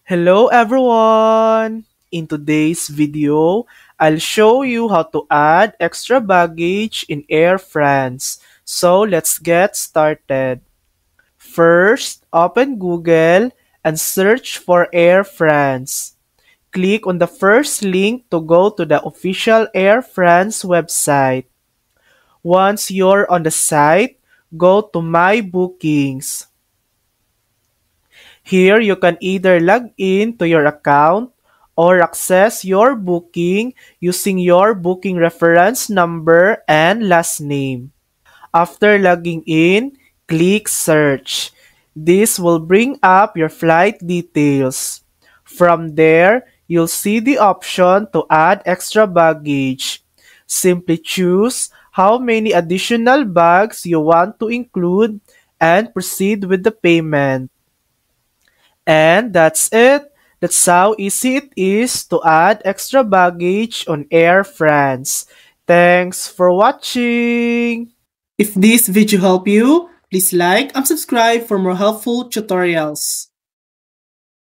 Hello everyone! In today's video, I'll show you how to add extra baggage in Air France. So let's get started. First, open Google and search for Air France. Click on the first link to go to the official Air France website. Once you're on the site, go to My Bookings. Here, you can either log in to your account or access your booking using your booking reference number and last name. After logging in, click Search. This will bring up your flight details. From there, you'll see the option to add extra baggage. Simply choose how many additional bags you want to include and proceed with the payment. And that's it. That's how easy it is to add extra baggage on Air France. Thanks for watching! If this video helped you, please like and subscribe for more helpful tutorials.